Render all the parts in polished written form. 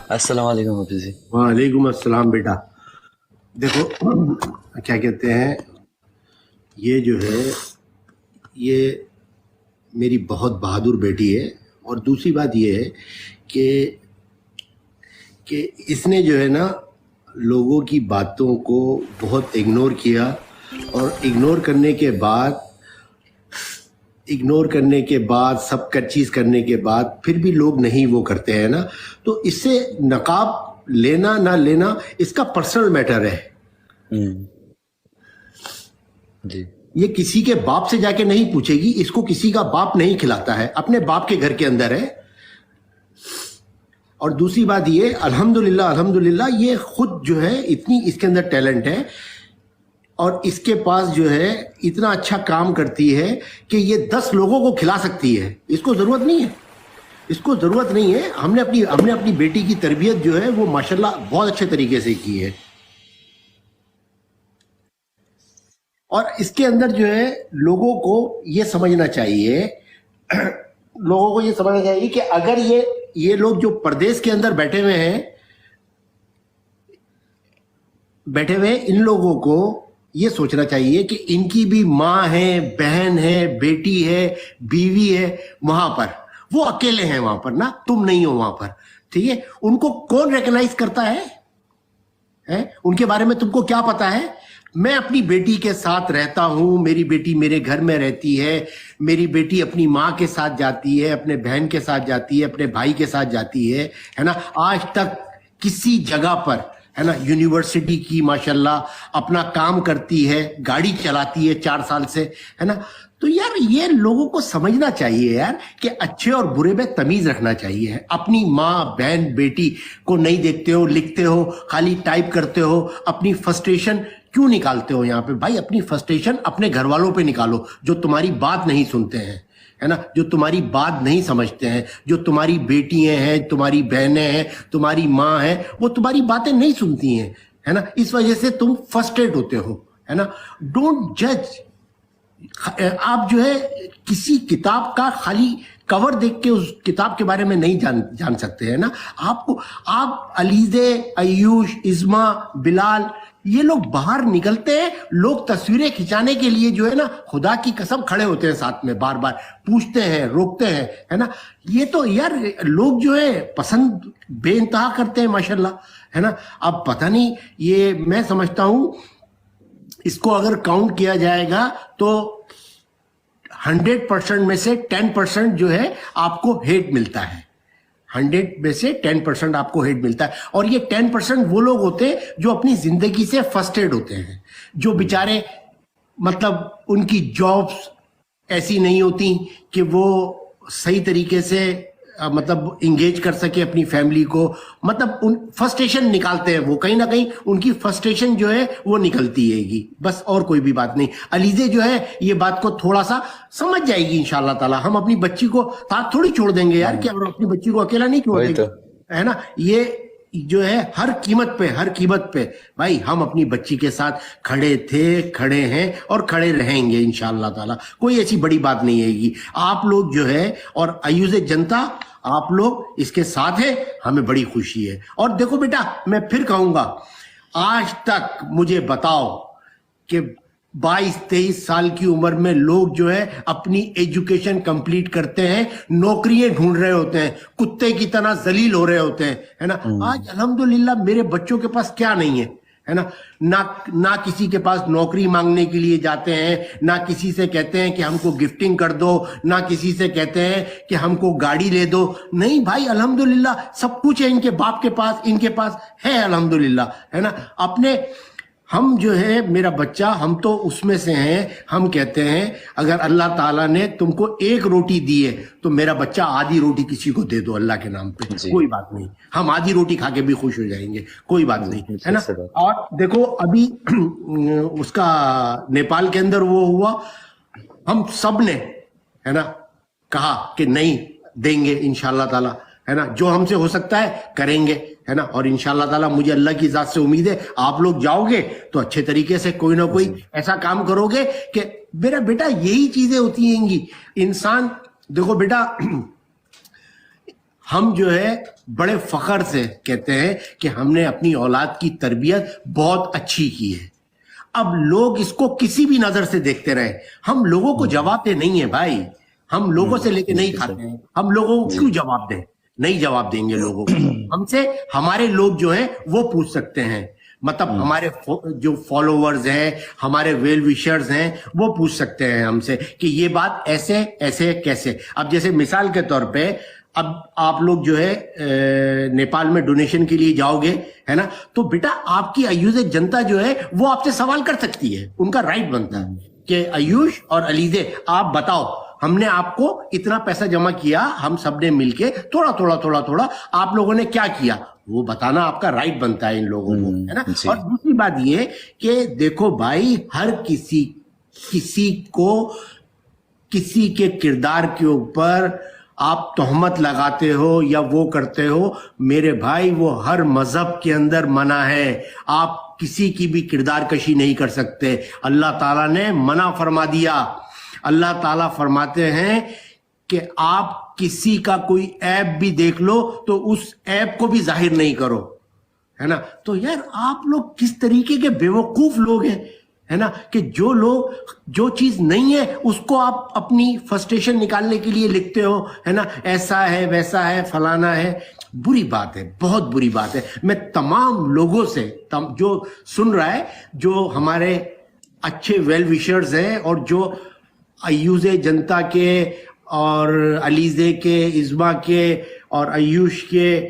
السلام علیکم حافظ جی۔ وعلیکم السلام بیٹا. دیکھو کیا کہتے ہیں، یہ جو ہے یہ میری بہت بہادر بیٹی ہے. اور دوسری بات یہ ہے کہ اس نے جو ہے نا لوگوں کی باتوں کو بہت اگنور کیا، اور اگنور کرنے کے بعد سب کا چیز کرنے کے بعد پھر بھی لوگ نہیں وہ کرتے ہیں نا. تو اس سے نقاب لینا نہ لینا اس کا پرسنل میٹر ہے. جی یہ کسی کے باپ سے جا کے نہیں پوچھے گی، اس کو کسی کا باپ نہیں کھلاتا ہے، اپنے باپ کے گھر کے اندر ہے. اور دوسری بات یہ الحمدللہ یہ خود جو ہے اتنی اس کے اندر ٹیلنٹ ہے، اور اس کے پاس جو ہے اتنا اچھا کام کرتی ہے کہ یہ 10 لوگوں کو کھلا سکتی ہے. اس کو ضرورت نہیں ہے. ہم نے اپنی بیٹی کی تربیت جو ہے وہ ماشاءاللہ بہت اچھے طریقے سے کی ہے. اور اس کے اندر جو ہے لوگوں کو یہ سمجھنا چاہیے کہ اگر یہ لوگ جو پردیس کے اندر بیٹھے ہوئے ہیں ان لوگوں کو یہ سوچنا چاہیے کہ ان کی بھی ماں ہے، بہن ہے، بیٹی ہے، بیوی ہے وہاں پر. وہ اکیلے ہیں وہاں پر نا، تم نہیں ہو وہاں پر. ٹھیک ہے، ان کو کون ریکگنائز کرتا ہے؟ ان کے بارے میں تم کو کیا پتا ہے؟ میں اپنی بیٹی کے ساتھ رہتا ہوں، میری بیٹی میرے گھر میں رہتی ہے، میری بیٹی اپنی ماں کے ساتھ جاتی ہے، اپنے بہن کے ساتھ جاتی ہے، اپنے بھائی کے ساتھ جاتی ہے نا. آج تک کسی جگہ پر ہے نا یونیورسٹی کی ماشاءاللہ اپنا کام کرتی ہے، گاڑی چلاتی ہے 4 سال سے ہے نا. تو یار یہ لوگوں کو سمجھنا چاہیے یار کہ اچھے اور برے میں تمیز رکھنا چاہیے. اپنی ماں، بہن، بیٹی کو نہیں دیکھتے ہو، لکھتے ہو، خالی ٹائپ کرتے ہو. اپنی فرسٹریشن کیوں نکالتے ہو یہاں پہ؟ بھائی اپنی فرسٹریشن اپنے گھر والوں پہ نکالو جو تمہاری بات نہیں سنتے ہیں ہے نا، جو تمہاری بات نہیں سمجھتے ہیں، جو تمہاری بیٹیاں ہیں، تمہاری بہنیں ہیں، تمہاری ماں ہیں، وہ تمہاری باتیں نہیں سنتی ہیں ہے نا. اس وجہ سے تم فرسٹریٹ ہوتے ہو ہے نا. ڈونٹ جج. آپ جو ہے کسی کتاب کا خالی کور دیکھ کے اس کتاب کے بارے میں نہیں جان سکتے ہیں نا. آپ علیزے، ایوش، ازما، بلال، یہ لوگ باہر نکلتے ہیں، لوگ تصویریں کھنچانے کے لیے جو ہے نا خدا کی قسم کھڑے ہوتے ہیں ساتھ میں، بار بار پوچھتے ہیں، روکتے ہیں ہے نا. یہ تو یار لوگ جو ہے پسند بے انتہا کرتے ہیں ماشاءاللہ ہے نا. اب پتہ نہیں، یہ میں سمجھتا ہوں اس کو اگر کاؤنٹ کیا جائے گا تو 100% میں سے 10% جو ہے آپ کو ہیٹ ملتا ہے. 100 میں سے 10% آپ کو ہیٹ ملتا ہے. اور یہ 10% وہ لوگ ہوتے ہیں جو اپنی زندگی سے فرسٹریٹ ہوتے ہیں، جو بیچارے مطلب ان کی جابس ایسی نہیں ہوتی کہ وہ صحیح طریقے سے مطلب انگیج کر سکے اپنی فیملی کو. مطلب ان فرسٹریشن نکالتے ہیں، وہ کہیں نہ کہیں ان کی فرسٹریشن جو ہے وہ نکلتی ہے گی، بس اور کوئی بھی بات نہیں. علیزے جو ہے یہ بات کو تھوڑا سا سمجھ جائے گی انشاءاللہ تعالی. ہم اپنی بچی کو ساتھ تھوڑی چھوڑ دیں گے یار، کہ ہم اپنی بچی کو اکیلا نہیں چھوڑ دیں گے ہے نا. یہ جو ہے ہر قیمت پہ بھائی ہم اپنی بچی کے ساتھ کھڑے تھے، کھڑے ہیں اور کھڑے رہیں گے انشاءاللہ تعالی. کوئی ایسی بڑی بات نہیں ہے گی. آپ لوگ جو ہے اور ایوز جنتا آپ لوگ اس کے ساتھ ہیں، ہمیں بڑی خوشی ہے. اور دیکھو بیٹا، میں پھر کہوں گا، آج تک مجھے بتاؤ کہ 22-23 سال کی عمر میں لوگ جو ہے اپنی ایجوکیشن کمپلیٹ کرتے ہیں، نوکریاں ڈھونڈ رہے ہوتے ہیں، کتے کی طرح ذلیل ہو رہے ہوتے ہیں ہے نا. آج الحمدللہ میرے بچوں کے پاس کیا نہیں ہے نا. نہ کسی کے پاس نوکری مانگنے کے لیے جاتے ہیں، نہ کسی سے کہتے ہیں کہ ہم کو گفٹنگ کر دو، نہ کسی سے کہتے ہیں کہ ہم کو گاڑی لے دو. نہیں بھائی، الحمدللہ سب کچھ ہے ان کے باپ کے پاس، ان کے پاس ہے الحمدللہ ہے نا. اپنے ہم جو ہے میرا بچہ، ہم تو اس میں سے ہیں. ہم کہتے ہیں اگر اللہ تعالیٰ نے تم کو 1 روٹی دی ہے تو میرا بچہ آدھی روٹی کسی کو دے دو اللہ کے نام پہ، کوئی بات نہیں. ہم آدھی روٹی کھا کے بھی خوش ہو جائیں گے، کوئی بات نہیں ہے نا. اور دیکھو ابھی اس کا نیپال کے اندر وہ ہوا، ہم سب نے ہے نا کہا کہ نہیں دیں گے انشاءاللہ تعالیٰ ہے نا. جو ہم سے ہو سکتا ہے کریں گے ہے نا. اور انشاءاللہ تعالیٰ مجھے اللہ کی ذات سے امید ہے آپ لوگ جاؤ گے تو اچھے طریقے سے کوئی نہ کوئی ایسا کام کرو گے کہ میرا بیٹا یہی چیزیں ہوتی ہیں گی. انسان دیکھو بیٹا، ہم جو ہے بڑے فخر سے کہتے ہیں کہ ہم نے اپنی اولاد کی تربیت بہت اچھی کی ہے. اب لوگ اس کو کسی بھی نظر سے دیکھتے رہے, ہم لوگوں کو جواب دے نہیں ہے بھائی, ہم لوگوں سے لے کے نہیں کھاتے ہیں, ہم لوگوں کو کیوں جواب دیں؟ نہیں جواب دیں گے لوگوں کو. ہم سے ہمارے لوگ جو ہیں وہ پوچھ سکتے ہیں, مطلب ہمارے جو فالوورز ہیں, ہمارے ویل وشرز ہیں, وہ پوچھ سکتے ہیں ہم سے کہ یہ بات ایسے ایسے کیسے. اب جیسے مثال کے طور پہ اب آپ لوگ جو ہے نیپال میں ڈونیشن کے لیے جاؤ گے ہے نا, تو بیٹا آپ کی ایوز جنتا جو ہے وہ آپ سے سوال کر سکتی ہے, ان کا رائٹ بنتا ہے کہ ایوش اور علیزے آپ بتاؤ, ہم نے آپ کو اتنا پیسہ جمع کیا, ہم سب نے مل کے تھوڑا تھوڑا تھوڑا تھوڑا, آپ لوگوں نے کیا کیا, وہ بتانا آپ کا رائٹ بنتا ہے ان لوگوں کو, ہے نا. اور دوسری بات یہ کہ دیکھو بھائی, ہر کسی کو کسی کے کردار کے اوپر آپ تہمت لگاتے ہو یا وہ کرتے ہو, میرے بھائی وہ ہر مذہب کے اندر منع ہے. آپ کسی کی بھی کردار کشی نہیں کر سکتے, اللہ تعالیٰ نے منع فرما دیا. اللہ تعالیٰ فرماتے ہیں کہ آپ کسی کا کوئی عیب بھی دیکھ لو تو اس عیب کو بھی ظاہر نہیں کرو, ہے نا. تو یار آپ لوگ کس طریقے کے بیوقوف لوگ ہیں, ہے نا, کہ جو لوگ جو چیز نہیں ہے اس کو آپ اپنی فرسٹریشن نکالنے کے لیے لکھتے ہو, ہے نا, ایسا ہے ویسا ہے فلانا ہے. بری بات ہے, بہت بری بات ہے. میں تمام لوگوں سے جو سن رہا ہے, جو ہمارے اچھے ویل وشرز ہیں اور جو ایوز جنتا کے اور علیزے کے, ازما کے اور ایوش کے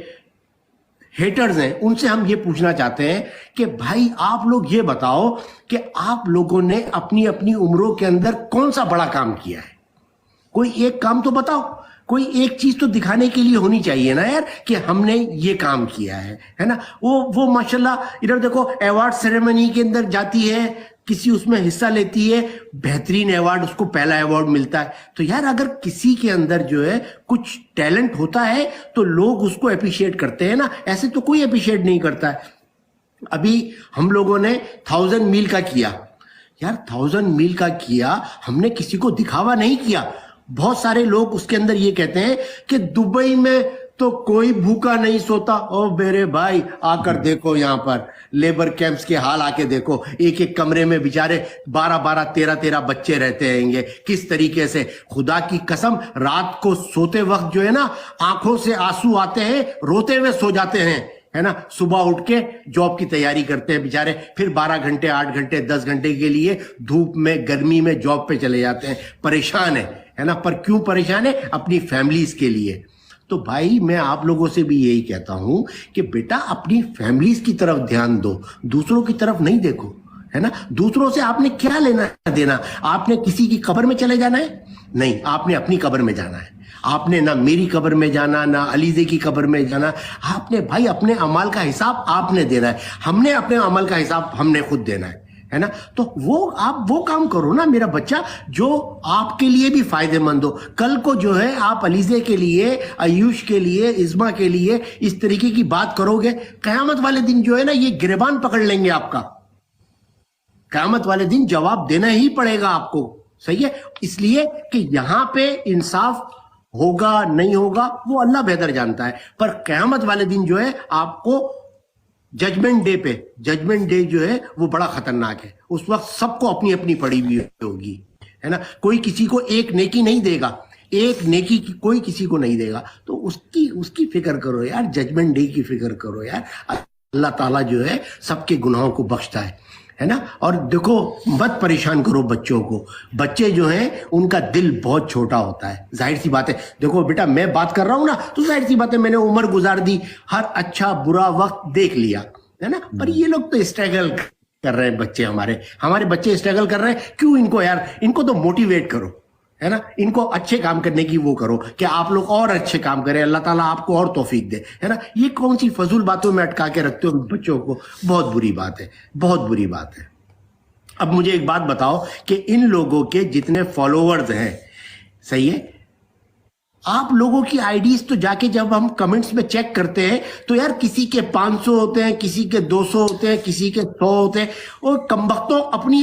ہیٹرز ہیں, ان سے ہم یہ پوچھنا چاہتے ہیں کہ بھائی آپ لوگ یہ بتاؤ کہ آپ لوگوں نے اپنی اپنی عمروں کے اندر کون سا بڑا کام کیا ہے. کوئی ایک کام تو بتاؤ, کوئی ایک چیز تو دکھانے کے لیے ہونی چاہیے نا یار کہ ہم نے یہ کام کیا ہے نا. وہ ماشاءاللہ ادھر دیکھو ایوارڈ سیریمنی کے اندر جاتی ہے, کسی اس میں حصہ لیتی ہے, بہترین ایوارڈ, اس کو پہلا ایوارڈ ملتا ہے. تو یار اگر کسی کے اندر جو ہے کچھ ٹیلنٹ ہوتا ہے تو لوگ اس کو اپریشیٹ کرتے ہیں نا, ایسے تو کوئی اپریشیٹ نہیں کرتا ہے. ابھی ہم لوگوں نے 1000 میل کا کیا یار, 1000 میل کا کیا, ہم نے کسی کو دکھاوا نہیں کیا. بہت سارے لوگ اس کے اندر یہ کہتے ہیں کہ دبئی میں تو کوئی بھوکا نہیں سوتا. او میرے بھائی آ کر دیکھو یہاں پر لیبر کیمپس کے حال آ کے دیکھو, ایک ایک کمرے میں بیچارے 12 13 بچے رہتے ہیں گے, کس طریقے سے. خدا کی قسم رات کو سوتے وقت جو ہے نا آنکھوں سے آنسو آتے ہیں, روتے ہوئے سو جاتے ہیں, ہے نا. صبح اٹھ کے جاب کی تیاری کرتے ہیں بیچارے, پھر 12 گھنٹے 8 گھنٹے 10 گھنٹے کے لیے دھوپ میں گرمی میں جاب پہ چلے جاتے ہیں, پریشان ہے نا. پر کیوں پریشان ہے؟ اپنی فیملیز کے لیے. تو بھائی میں آپ لوگوں سے بھی یہی کہتا ہوں کہ بیٹا اپنی فیملیز کی طرف دھیان دو, دوسروں کی طرف نہیں دیکھو, ہے نا. دوسروں سے آپ نے کیا لینا دینا؟ آپ نے کسی کی قبر میں چلے جانا ہے؟ نہیں, آپ نے اپنی قبر میں جانا ہے. آپ نے نہ میری قبر میں جانا نہ علیزے کی قبر میں جانا. آپ نے بھائی اپنے اعمال کا حساب آپ نے دینا ہے, ہم نے اپنے عمل کا حساب ہم نے خود دینا ہے نا. تو وہ آپ وہ کام کرو نا میرا بچہ جو آپ کے لیے بھی فائدے مند ہو. کل کو جو ہے آپ علیزے کے لیے, ایوش کے لیے, ازما کے لیے اس طریقے کی بات کرو گے, قیامت والے دن جو ہے نا یہ گریبان پکڑ لیں گے آپ کا. قیامت والے دن جواب دینا ہی پڑے گا آپ کو, صحیح ہے. اس لیے کہ یہاں پہ انصاف ہوگا نہیں ہوگا وہ اللہ بہتر جانتا ہے, پر قیامت والے دن جو ہے آپ کو ججمنٹ ڈے جو ہے وہ بڑا خطرناک ہے. اس وقت سب کو اپنی اپنی پڑی ہوئی ہوگی, ہے نا. کوئی کسی کو ایک نیکی نہیں دے گا, ایک نیکی کی کوئی کسی کو نہیں دے گا. تو اس کی فکر کرو یار, ججمنٹ ڈے کی فکر کرو یار. اللہ تعالیٰ جو ہے سب کے گناہوں کو بخشتا ہے نا. اور دیکھو مت پریشان کرو بچوں کو, بچے جو ہیں ان کا دل بہت چھوٹا ہوتا ہے, ظاہر سی بات ہے. دیکھو بیٹا میں بات کر رہا ہوں نا تو ظاہر سی بات ہے میں نے عمر گزار دی, ہر اچھا برا وقت دیکھ لیا, ہے نا. پر یہ لوگ تو اسٹرگل کر رہے ہیں, بچے ہمارے بچے اسٹرگل کر رہے ہیں. کیوں؟ ان کو یار ان کو تو موٹیویٹ کرو, ہے نا. ان کو اچھے کام کرنے کی وہ کرو کہ آپ لوگ اور اچھے کام کریں, اللہ تعالیٰ آپ کو اور توفیق دے, ہے نا. یہ کون سی فضول باتوں میں اٹکا کے رکھتے ہو بچوں کو؟ بہت بری بات ہے, بہت بری بات ہے. اب مجھے ایک بات بتاؤ کہ ان لوگوں کے جتنے فالوورز ہیں, صحیح ہے, آپ لوگوں کی آئی ڈیز تو جا کے جب ہم کمنٹس میں چیک کرتے ہیں تو یار کسی کے 500 ہوتے ہیں, کسی کے 200 ہوتے ہیں, کسی کے 100 ہوتے ہیں. اور کمبختوں اپنی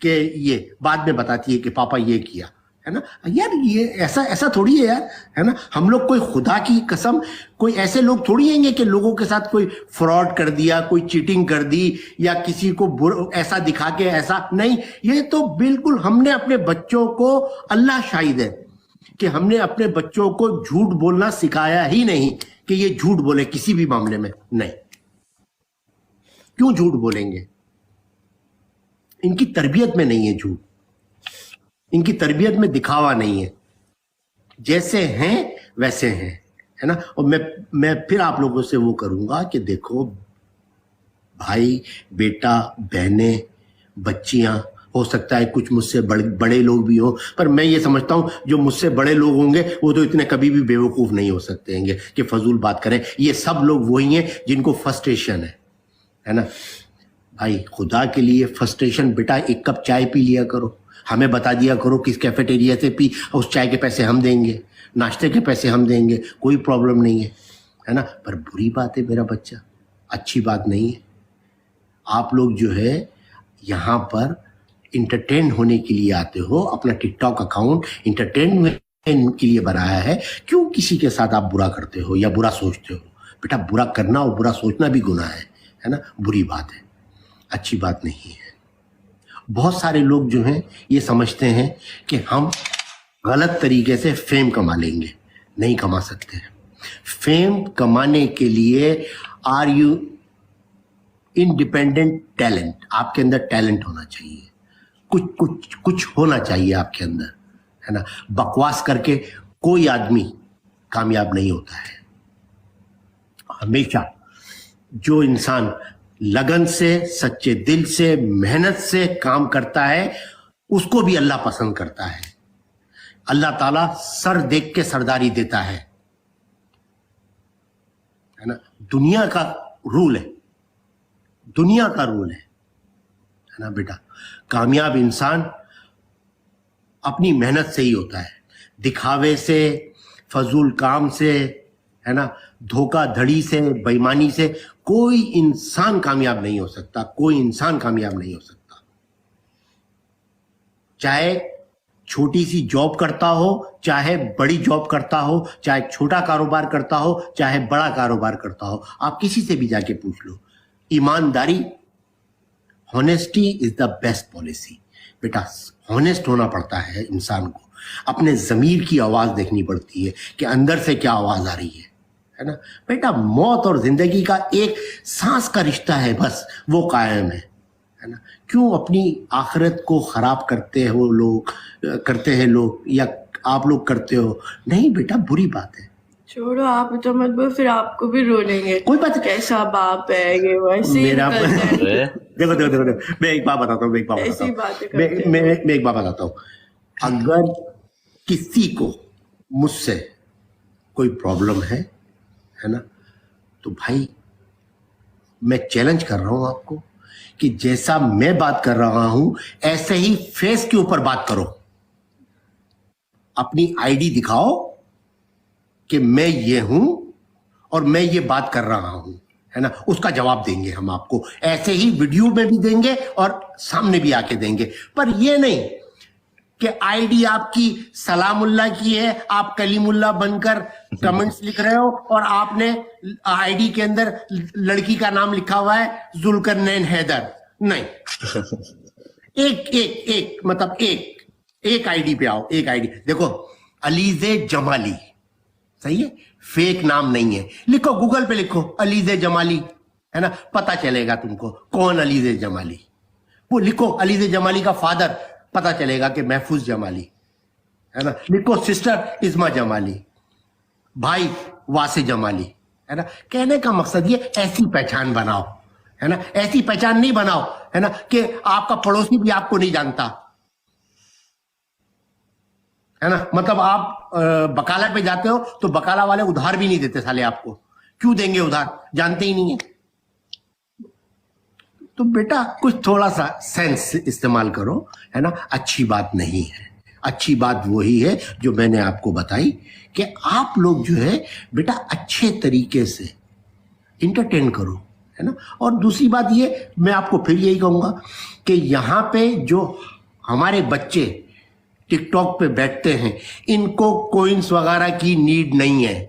کہ یہ بعد میں بتاتی ہے کہ پاپا یہ کیا, ہے نا. یار یہ ایسا تھوڑی ہے یار, ہے نا. ہم لوگ کوئی خدا کی قسم کوئی ایسے لوگ تھوڑی ہیں گے کہ لوگوں کے ساتھ کوئی فراڈ کر دیا, کوئی چیٹنگ کر دی, یا کسی کو ایسا دکھا کے ایسا نہیں. یہ تو بالکل ہم نے اپنے بچوں کو, اللہ شاہد ہے کہ ہم نے اپنے بچوں کو جھوٹ بولنا سکھایا ہی نہیں کہ یہ جھوٹ بولے کسی بھی معاملے میں. نہیں, کیوں جھوٹ بولیں گے؟ ان کی تربیت میں نہیں ہے جھوٹ, ان کی تربیت میں دکھاوا نہیں ہے. جیسے ہیں ویسے ہیں, ہے نا. اور میں پھر آپ لوگوں سے وہ کروں گا کہ دیکھو بھائی, بیٹا, بہنیں, بچیاں, ہو سکتا ہے کچھ مجھ سے بڑے لوگ بھی ہوں, پر میں یہ سمجھتا ہوں جو مجھ سے بڑے لوگ ہوں گے وہ تو اتنے کبھی بھی بیوقوف نہیں ہو سکتے ہیں گے کہ فضول بات کریں. یہ سب لوگ وہی ہیں جن کو فرسٹریشن ہے نا. بھائی خدا کے لیے فرسٹریشن, بیٹا ایک کپ چائے پی لیا کرو, ہمیں بتا دیا کرو کس کیفیٹیریا سے پی, اس چائے کے پیسے ہم دیں گے, ناشتے کے پیسے ہم دیں گے, کوئی پرابلم نہیں ہے نا. پر بری بات ہے میرا بچہ, اچھی بات نہیں ہے. آپ لوگ جو ہے یہاں پر انٹرٹین ہونے کے لیے آتے ہو, اپنا ٹک ٹاک اکاؤنٹ انٹرٹینمنٹ کے لیے بنایا ہے. کیوں کسی کے ساتھ آپ برا کرتے ہو یا برا سوچتے ہو؟ بیٹا برا کرنا اور برا سوچنا بھی گناہ ہے نا, بری بات ہے, اچھی بات نہیں ہے. بہت سارے لوگ جو ہیں یہ سمجھتے ہیں کہ ہم غلط طریقے سے فیم کما لیں گے. نہیں کما سکتے. فیم کمانے کے لیے آر یو انڈیپینڈنٹ ٹیلنٹ, آپ کے اندر ٹیلنٹ ہونا چاہیے, کچھ ہونا چاہیے آپ کے اندر, ہے نا. بکواس کر کے کوئی آدمی کامیاب نہیں ہوتا ہے. ہمیشہ جو انسان لگن سے, سچے دل سے, محنت سے کام کرتا ہے اس کو بھی اللہ پسند کرتا ہے. اللہ تعالیٰ سر دیکھ کے سرداری دیتا ہے نا. دنیا کا رول ہے, دنیا کا رول ہے نا بیٹا. کامیاب انسان اپنی محنت سے ہی ہوتا ہے, دکھاوے سے, فضول کام سے, ہے نا, دھوکہ دھڑی سے, بےایمانی سے کوئی انسان کامیاب نہیں ہو سکتا. کوئی انسان کامیاب نہیں ہو سکتا. چاہے چھوٹی سی جاب کرتا ہو, چاہے بڑی جاب کرتا ہو, چاہے چھوٹا کاروبار کرتا ہو, چاہے بڑا کاروبار کرتا ہو, آپ کسی سے بھی جا کے پوچھ لو. ایمانداری, honesty is the best policy. بیٹا ہونیسٹ ہونا پڑتا ہے انسان کو, اپنے ضمیر کی آواز دیکھنی پڑتی ہے کہ اندر سے کیا آواز آ رہی ہے نا. بیٹا موت اور زندگی کا ایک سانس کا رشتہ ہے, بس وہ قائم ہے نا. کیوں اپنی آخرت کو خراب کرتے ہیں لوگ, یا آپ لوگ کرتے ہو؟ نہیں بیٹا, بری بات ہے. چھوڑو آپ تو مت بول, پھر آپ کو بھی رو لیں گے. کوئی بات کیسا باپ ہے یہ, ویسے میرا دیکھو میں ایک بات بتاتا ہوں, میں ایک بات بتاتا ہوں. اگر کسی کو مجھ سے کوئی پرابلم ہے نا, تو بھائی میں چیلنج کر رہا ہوں آپ کو کہ جیسا میں بات کر رہا ہوں ایسے ہی فیس کے اوپر بات کرو. اپنی آئی ڈی دکھاؤ کہ میں یہ ہوں اور میں یہ بات کر رہا ہوں, ہے نا. اس کا جواب دیں گے ہم آپ کو, ایسے ہی ویڈیو میں بھی دیں گے اور سامنے بھی آ کے دیں گے. پر یہ نہیں کہ آئی ڈی آپ کی سلام اللہ کی ہے, آپ کلیم اللہ بن کر کمنٹس لکھ رہے ہو, اور آپ نے آئی ڈی کے اندر لڑکی کا نام لکھا ہوا ہے ذوالقرنین حیدر. نہیں, ایک آئی ڈی پہ آؤ. ایک آئی ڈی دیکھو, علیز جمالی, صحیح ہے, فیک نام نہیں ہے. لکھو گوگل پہ, لکھو علیز جمالی, ہے نا, پتا چلے گا تم کو کون علیز جمالی. وہ لکھو علیز جمالی کا فادر, پتا چلے گا کہ محفوظ جمالی, ہے نا. لکھو سسٹر اسما جمالی, بھائی واسع جمالی, ہے نا. کہنے کا مقصد یہ ایسی پہچان بناؤ, ہے نا. ایسی پہچان نہیں بناؤ, ہے نا, کہ آپ کا پڑوسی بھی آپ کو نہیں جانتا, ہے نا. مطلب آپ بکالا پہ جاتے ہو تو بکالا والے ادھار بھی نہیں دیتے سالے آپ کو. کیوں دیں گے ادھار؟ جانتے ہی نہیں ہیں. تو بیٹا کچھ تھوڑا سا سینس استعمال کرو, ہے نا. اچھی بات نہیں ہے. اچھی بات وہی ہے جو میں نے آپ کو بتائی کہ آپ لوگ جو ہے بیٹا اچھے طریقے سے انٹرٹین کرو, ہے نا. اور دوسری بات یہ, میں آپ کو پھر یہی کہوں گا کہ یہاں پہ جو ہمارے بچے ٹک ٹاک پہ بیٹھتے ہیں, ان کو کوئنس وغیرہ کی نیڈ نہیں ہے.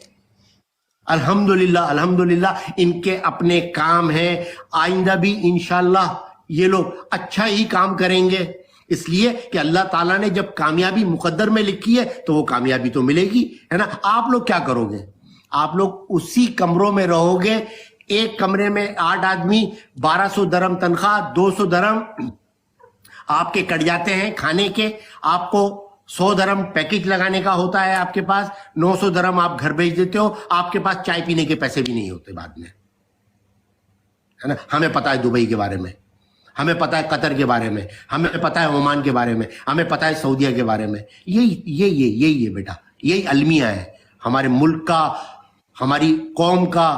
الحمدللہ الحمدللہ ان کے اپنے کام ہیں, آئندہ بھی انشاءاللہ یہ لوگ اچھا ہی کام کریں گے, اس لیے کہ اللہ تعالیٰ نے جب کامیابی مقدر میں لکھی ہے تو وہ کامیابی تو ملے گی, ہے نا. آپ لوگ کیا کرو گے؟ آپ لوگ اسی کمروں میں رہو گے, ایک کمرے میں 8 آدمی, 1200 درہم تنخواہ, 200 درہم آپ کے کٹ جاتے ہیں کھانے کے, آپ کو 100 درہم پیکج لگانے کا ہوتا ہے آپ کے پاس, 900 درہم آپ گھر بھیج دیتے ہو, آپ کے پاس چائے پینے کے پیسے بھی نہیں ہوتے بعد میں, ہے نا. ہمیں پتا ہے دبئی کے بارے میں, ہمیں پتا ہے قطر کے بارے میں, ہمیں پتا ہے عمان کے بارے میں, ہمیں پتا ہے سعودیہ کے بارے میں. یہی ہے بیٹا, یہی المیہ ہے ہمارے ملک کا, ہماری قوم کا.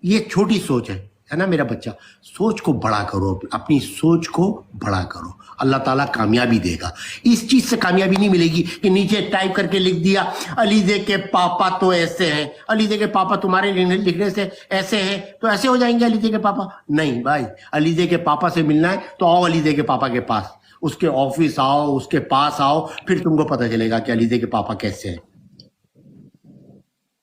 یہ چھوٹی سوچ ہے نا میرا بچہ. سوچ کو بڑا کرو, اپنی سوچ کو بڑا کرو, اللہ تعالیٰ کامیابی دے گا. اس چیز سے کامیابی نہیں ملے گی کہ نیچے ٹائپ کر کے لکھ دیا علیزے کے پاپا تو ایسے ہیں, علیزے کے پاپا تمہارے لکھنے سے ایسے ہیں تو ایسے ہو جائیں گے علیزے کے پاپا. نہیں بھائی, علیزے کے پاپا سے ملنا ہے تو آؤ علیزے کے پاپا کے پاس, اس کے آفس آؤ, اس کے پاس آؤ, پھر تم کو پتہ چلے گا کہ علیزے کے پاپا کیسے ہیں.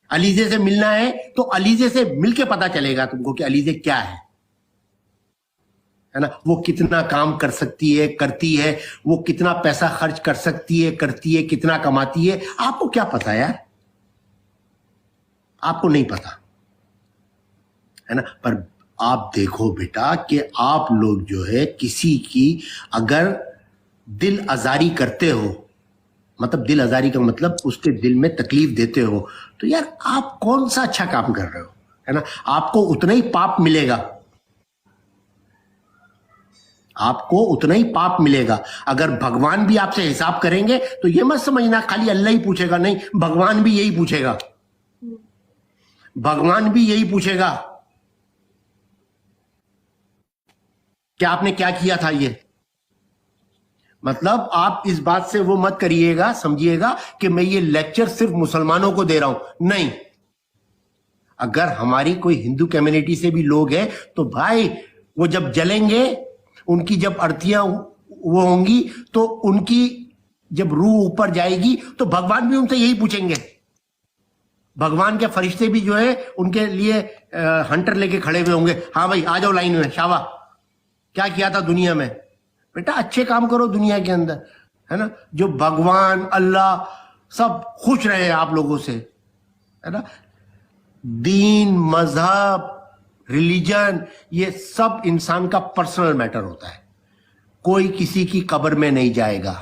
علیزے سے ملنا ہے تو علیزے سے مل کے پتہ چلے گا تم کو کہ علیزے کیا ہے نا. وہ کتنا کام کر سکتی ہے, کرتی ہے, وہ کتنا پیسہ خرچ کر سکتی ہے, کرتی ہے, کتنا کماتی ہے. آپ کو کیا پتا یار, آپ کو نہیں پتا, ہے نا. پر آپ دیکھو بیٹا کہ آپ لوگ جو ہے کسی کی اگر دل آزاری کرتے ہو, مطلب دل آزاری کا مطلب اس کے دل میں تکلیف دیتے ہو, تو یار آپ کون سا اچھا کام کر رہے ہو, ہے نا. آپ کو اتنا ہی پاپ ملے گا, آپ کو اتنا ہی پاپ ملے گا. اگر بھگوان بھی آپ سے حساب کریں گے تو یہ مت سمجھنا خالی اللہ ہی پوچھے گا, نہیں, بھگوان بھی یہی پوچھے گا, بھگوان بھی یہی پوچھے گا کہ آپ نے کیا کیا تھا. یہ مطلب آپ اس بات سے وہ مت کریے گا, سمجھیے گا کہ میں یہ لیکچر صرف مسلمانوں کو دے رہا ہوں, نہیں. اگر ہماری کوئی ہندو کمیونٹی سے بھی لوگ ہیں تو بھائی وہ جب جلیں گے, ان کی جب ارتیاں وہ ہوں گی تو ان کی جب روح اوپر جائے گی تو بھگوان بھی ان سے یہی پوچھیں گے. بھگوان کے فرشتے بھی جو ہے ان کے لیے ہنٹر لے کے کھڑے ہوئے ہوں گے, ہاں بھائی آ جاؤ لائن میں, شاباش کیا کیا تھا دنیا میں, بیٹا اچھے کام کرو دنیا کے اندر, ہے نا. جو بھگوان اللہ سب خوش رہے آپ لوگوں سے, ہے نا. دین, مذہب, ریلیجن یہ سب انسان کا پرسنل میٹر ہوتا ہے, کوئی کسی کی قبر میں نہیں جائے گا.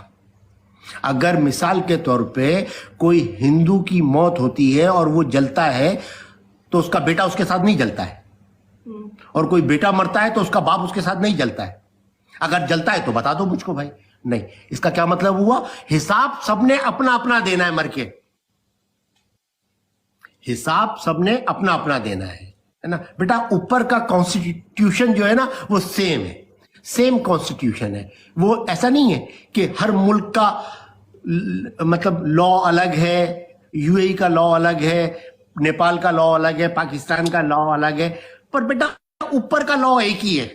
اگر مثال کے طور پہ کوئی ہندو کی موت ہوتی ہے اور وہ جلتا ہے تو اس کا بیٹا اس کے ساتھ نہیں جلتا ہے, اور کوئی بیٹا مرتا ہے تو اس کا باپ اس کے ساتھ نہیں جلتا ہے. اگر جلتا ہے تو بتا دو مجھ کو بھائی. نہیں, اس کا کیا مطلب ہوا, حساب سب نے اپنا اپنا دینا ہے مر کے, حساب سب نے اپنا اپنا دینا ہے نا. بیٹا اوپر کا کانسٹیٹیوشن جو ہے نا وہ سیم ہے, سیم کانسٹیٹیوشن ہے. وہ ایسا نہیں ہے کہ ہر ملک کا مطلب لا الگ ہے, یو اے کا لا الگ ہے, نیپال کا لا الگ ہے, پاکستان کا لا الگ ہے. پر بیٹا اوپر کا لا ایک ہی ہے.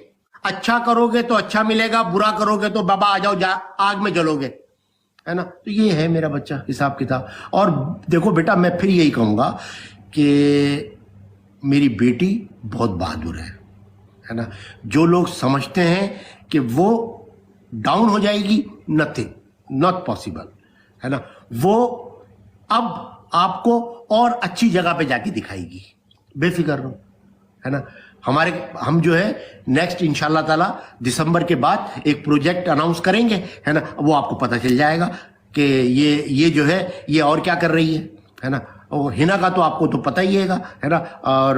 اچھا کرو گے تو اچھا ملے گا, برا کرو گے تو بابا آ جاؤ آگ میں جلو گے, ہے نا. تو یہ ہے میرا بچہ حساب کتاب. اور دیکھو بیٹا میں پھر یہی کہوں گا کہ میری بیٹی بہت بہادر ہے نا. جو لوگ سمجھتے ہیں کہ وہ ڈاؤن ہو جائے گی, نتھنگ, ناٹ پاسبل, ہے نا. وہ اب آپ کو اور اچھی جگہ پہ جا کے دکھائے گی, بے فکر رہو, ہے نا. ہم جو ہے نیکسٹ انشاءاللہ تعالی دسمبر کے بعد ایک پروجیکٹ اناؤنس کریں گے, ہے نا. وہ آپ کو پتہ چل جائے گا کہ یہ جو ہے یہ اور کیا کر رہی ہے نا. اور ہنا کا تو آپ کو تو پتہ ہی ہے گا, ہے نا. اور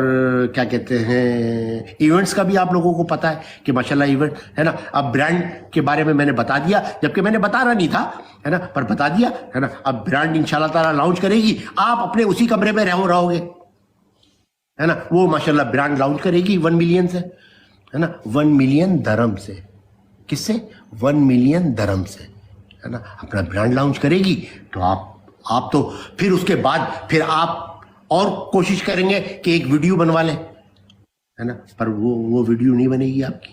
کیا کہتے ہیں ایونٹس کا بھی آپ لوگوں کو پتہ ہے کہ ماشاءاللہ ایونٹ, ہے نا. اب برانڈ کے بارے میں نے بتا دیا, جبکہ میں نے بتا رہا نہیں تھا, ہے نا, پر بتا دیا, ہے نا. اب برانڈ انشاءاللہ تعالی لانچ کرے گی, آپ اپنے اسی کمرے میں رہو گے, ہے نا. وہ ماشاءاللہ برانڈ لانچ کرے گی 1 ملین سے, ہے نا. 1 ملین درہم سے, کس سے, 1 ملین درہم سے, ہے نا. اپنا برانڈ لانچ کرے گی تو آپ تو پھر اس کے بعد پھر آپ اور کوشش کریں گے کہ ایک ویڈیو بنوا لیں, ہے نا. پر وہ ویڈیو نہیں بنے گی آپ کی.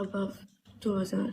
above 2000,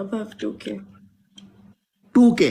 above 2K. 2K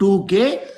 2K